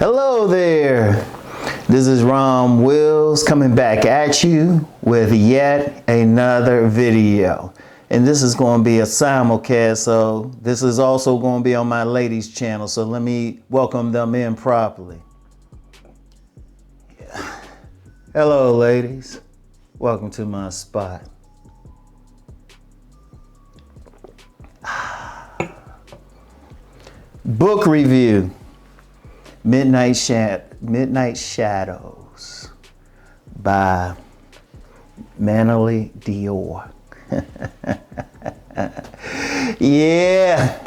Hello there. This is Rom Wills coming back at you with yet another video. And this is going to be a simulcast, so this is also going to be on my ladies channel. So let me welcome them in properly. Yeah. Hello, ladies. Welcome to my spot. Book review. Midnight Shadows by Manelly Dior. Yeah.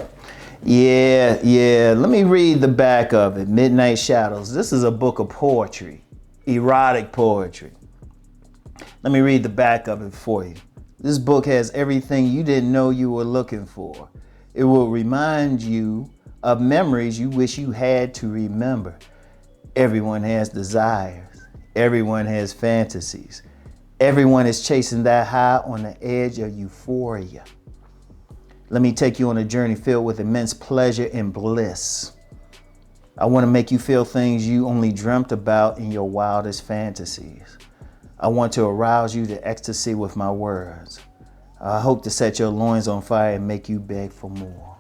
Let me read the back of it. Midnight Shadows. This is a book of poetry, erotic poetry. Let me read the back of it for you. This book has everything you didn't know you were looking for. It will remind you of memories you wish you had to remember. Everyone has desires. Everyone has fantasies. Everyone is chasing that high on the edge of euphoria. Let me take you on a journey filled with immense pleasure and bliss. I want to make you feel things you only dreamt about in your wildest fantasies. I want to arouse you to ecstasy with my words. I hope to set your loins on fire and make you beg for more.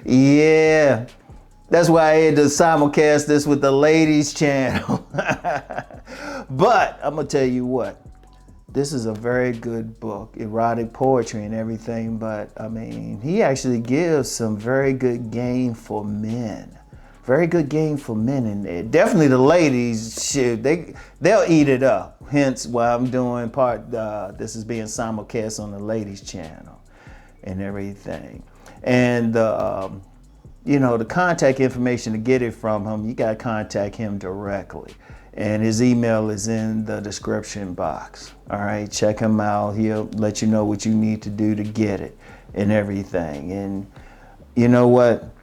Yeah, that's why I had to simulcast this with the ladies channel. But I'm gonna tell you what, this is a very good book, erotic poetry and everything, but I mean, he actually gives some very good game for men. Very good game for men in there. Definitely the ladies, shit, they'll eat it up. Hence why I'm doing this is being simulcast on the ladies channel and everything. And the contact information to get it from him, you got to contact him directly. And his email is in the description box. All right, check him out. He'll let you know what you need to do to get it and everything. And you know what?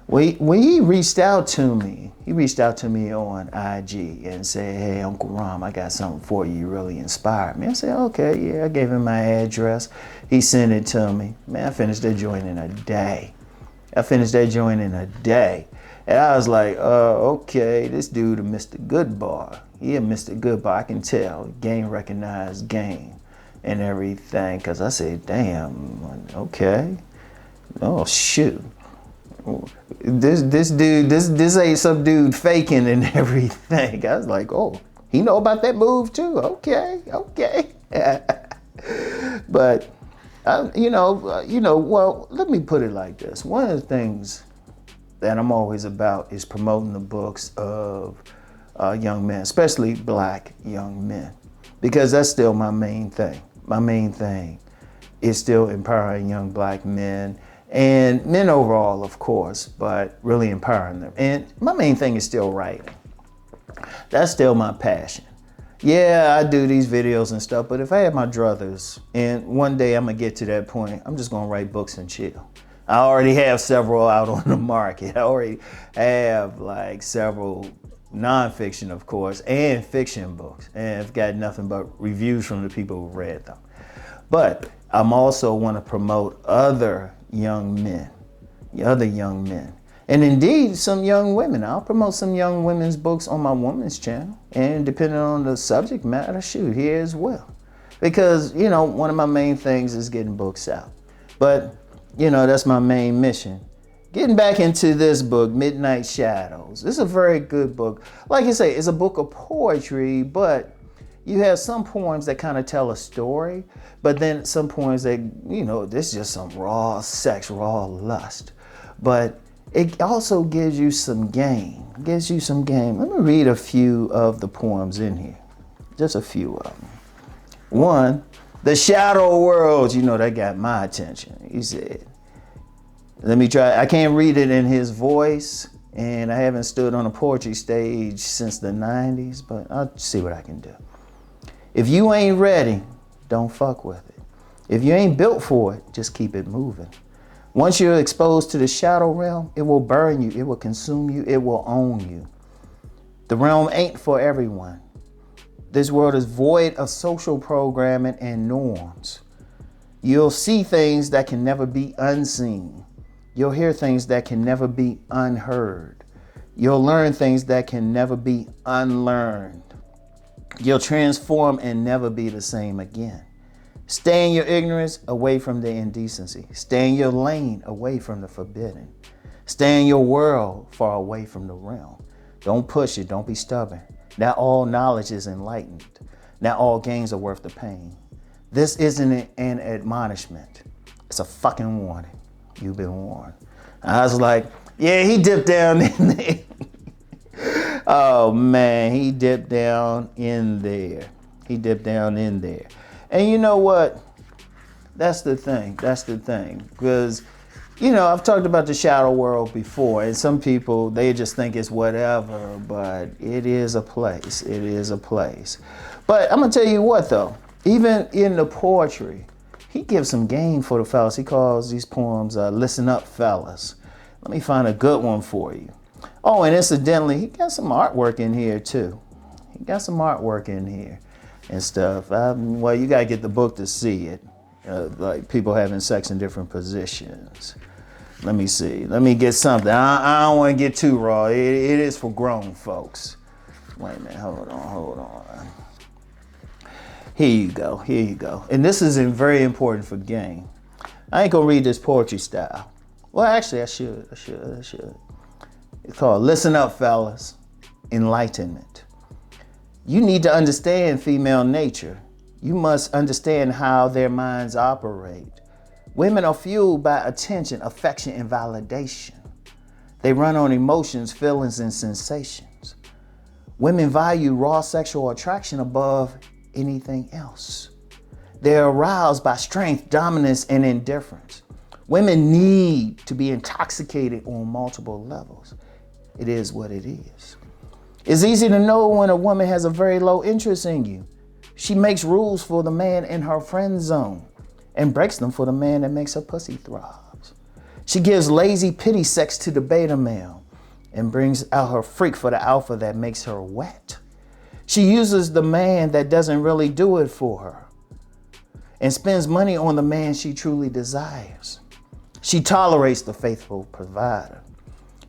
When he reached out to me, on IG and said, "Hey, Uncle Rom, I got something for you. You really inspired me." I said, "Okay, yeah." I gave him my address. He sent it to me. Man, I finished that joint in a day. And I was like, okay, this dude a Mr. Goodbar. He a Mr. Goodbar, I can tell. Game recognized game and everything. Cause I said, damn, okay. Oh shoot. This dude, this ain't some dude faking and everything. I was like, oh, he know about that move too. Okay. But well, let me put it like this. One of the things that I'm always about is promoting the books of young men, especially black young men, because that's still my main thing. My main thing is still empowering young black men and men overall, of course, but really empowering them. And my main thing is still writing. That's still my passion. Yeah, I do these videos and stuff, but if I had my druthers, and one day I'm gonna get to that point, I'm just gonna write books and chill. I already have several out on the market. I already have like several nonfiction, of course, and fiction books. And I've got nothing but reviews from the people who read them. But I'm also want to promote other young men. And indeed, some young women. I'll promote some young women's books on my woman's channel. And depending on the subject matter, shoot, here as well. Because, one of my main things is getting books out. But, that's my main mission. Getting back into this book, Midnight Shadows. This is a very good book. Like I say, it's a book of poetry, but you have some poems that kind of tell a story. But then some poems that, this is just some raw sex, raw lust. But it also gives you some game. Let me read a few of the poems in here. Just a few of them. One, the shadow worlds. That got my attention. He said, let me try. I can't read it in his voice, and I haven't stood on a poetry stage since the 90s, but I'll see what I can do. If you ain't ready, don't fuck with it. If you ain't built for it, just keep it moving. Once you're exposed to the shadow realm, it will burn you, it will consume you, it will own you. The realm ain't for everyone. This world is void of social programming and norms. You'll see things that can never be unseen. You'll hear things that can never be unheard. You'll learn things that can never be unlearned. You'll transform and never be the same again. Stay in your ignorance, away from the indecency. Stay in your lane, away from the forbidden. Stay in your world, far away from the realm. Don't push it, don't be stubborn. Not all knowledge is enlightened. Not all gains are worth the pain. This isn't an admonishment. It's a fucking warning. You've been warned. I was like, yeah, he dipped down in there. Oh man, he dipped down in there. He dipped down in there. And you know what? That's the thing. That's the thing. Because, you know, I've talked about the shadow world before, and some people, they just think it's whatever, but it is a place. It is a place. But I'm going to tell you what, though. Even in the poetry, he gives some game for the fellas. He calls these poems, Listen Up, Fellas. Let me find a good one for you. Oh, and incidentally, he got some artwork in here, too. He got some artwork in here and stuff. Well, you got to get the book to see it. Like people having sex in different positions. Let me see. Let me get something. I don't want to get too raw. It is for grown folks. Wait a minute. Hold on. Here you go. Here you go. And this is very important for game. I ain't going to read this poetry style. Well, actually, I should. It's called Listen Up, Fellas. Enlightenment. You need to understand female nature. You must understand how their minds operate. Women are fueled by attention, affection, and validation. They run on emotions, feelings, and sensations. Women value raw sexual attraction above anything else. They're aroused by strength, dominance, and indifference. Women need to be intoxicated on multiple levels. It is what it is. It's easy to know when a woman has a very low interest in you. She makes rules for the man in her friend zone and breaks them for the man that makes her pussy throbs. She gives lazy pity sex to the beta male and brings out her freak for the alpha that makes her wet. She uses the man that doesn't really do it for her and spends money on the man she truly desires. She tolerates the faithful provider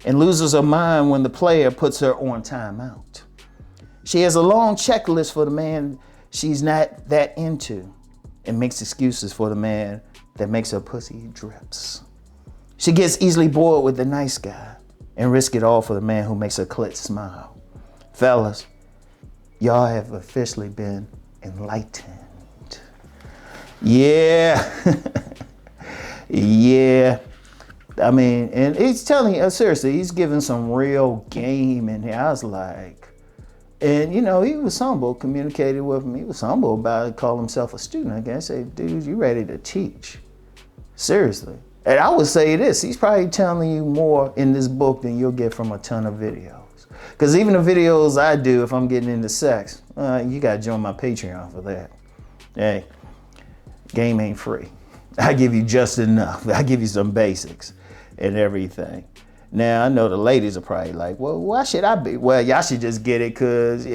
and loses her mind when the player puts her on timeout. She has a long checklist for the man she's not that into and makes excuses for the man that makes her pussy drips. She gets easily bored with the nice guy and risks it all for the man who makes her clit smile. Fellas, y'all have officially been enlightened. Yeah. Yeah. I mean, and he's telling you, seriously, he's giving some real game in here. I was like, and you know, he was humble, communicated with me. He was humble about it, called himself a student. I guess, say, dude, you ready to teach? Seriously. And I would say this, he's probably telling you more in this book than you'll get from a ton of videos. Because even the videos I do, if I'm getting into sex, you got to join my Patreon for that. Hey, game ain't free. I give you just enough. I give you some basics and everything. Now, I know the ladies are probably like, well, why should I be? Well, y'all should just get it because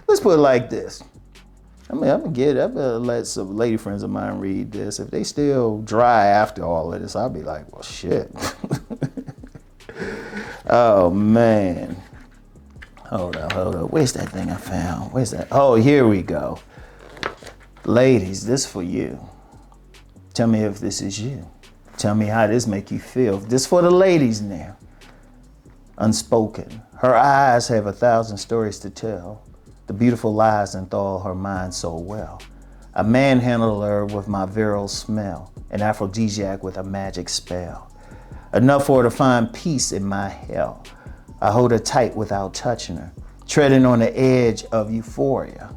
let's put it like this. I'm gonna let some lady friends of mine read this. If they still dry after all of this, I'll be like, well, shit. Oh, man. Hold up. Where's that thing I found? Where's that? Oh, here we go. Ladies, this for you. Tell me if this is you. Tell me how this make you feel. This for the ladies now. Unspoken. Her eyes have 1,000 stories to tell. The beautiful lies enthrall her mind so well. I manhandle her with my virile smell, an aphrodisiac with a magic spell. Enough for her to find peace in my hell. I hold her tight without touching her, treading on the edge of euphoria,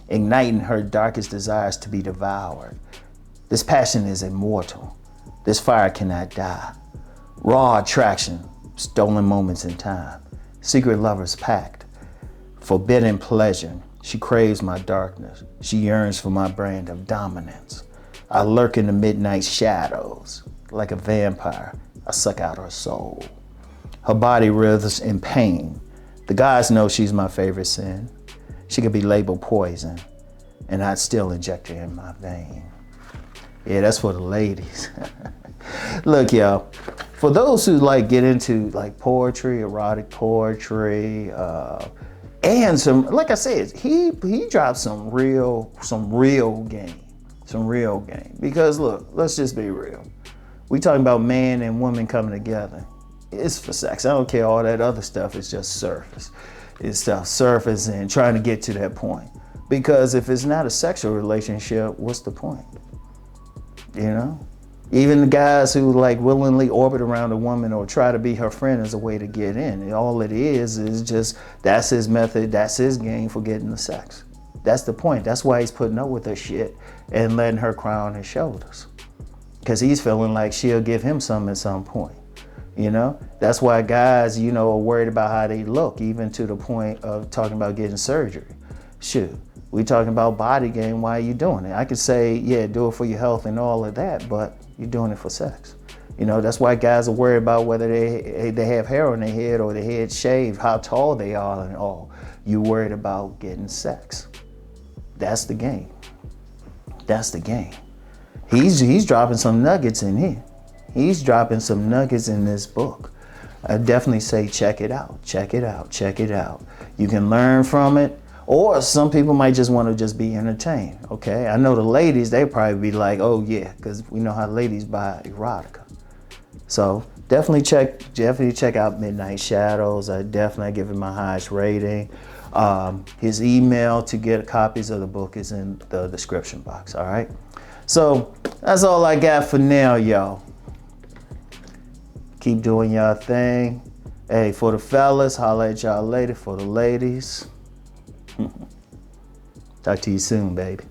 igniting her darkest desires to be devoured. This passion is immortal. This fire cannot die. Raw attraction, stolen moments in time. Secret lovers pact. Forbidden pleasure. She craves my darkness. She yearns for my brand of dominance. I lurk in the midnight shadows. Like a vampire, I suck out her soul. Her body writhes in pain. The gods know she's my favorite sin. She could be labeled poison, and I'd still inject her in my vein. Yeah, that's for the ladies. Look, y'all, for those who like get into like poetry, erotic poetry, and some, like I said, he dropped some real game. Because look, let's just be real. We talking about man and woman coming together. It's for sex. I don't care all that other stuff. It's just surface. It's stuff surface and trying to get to that point. Because if it's not a sexual relationship, what's the point? You know? Even the guys who like willingly orbit around a woman or try to be her friend as a way to get in. And all it is just, that's his method, that's his game for getting the sex. That's the point. That's why he's putting up with her shit and letting her cry on his shoulders. Because he's feeling like she'll give him some at some point. You know? That's why guys, you know, are worried about how they look, even to the point of talking about getting surgery. Shoot, we talking about body game, why are you doing it? I could say, yeah, do it for your health and all of that, but you're doing it for sex. You know, that's why guys are worried about whether they have hair on their head or their head shaved, how tall they are and all. You worried about getting sex. That's the game. That's the game. He's dropping some nuggets in here. He's dropping some nuggets in this book. I definitely say check it out. Check it out. Check it out. You can learn from it. Or some people might just want to just be entertained, okay? I know the ladies, they probably be like, oh yeah, because we know how ladies buy erotica. So definitely check out Midnight Shadows. I definitely give it my highest rating. His email to get copies of the book is in the description box, all right? So that's all I got for now, y'all. Keep doing y'all thing. Hey, for the fellas, holla at y'all later. For the ladies, talk to you soon, baby.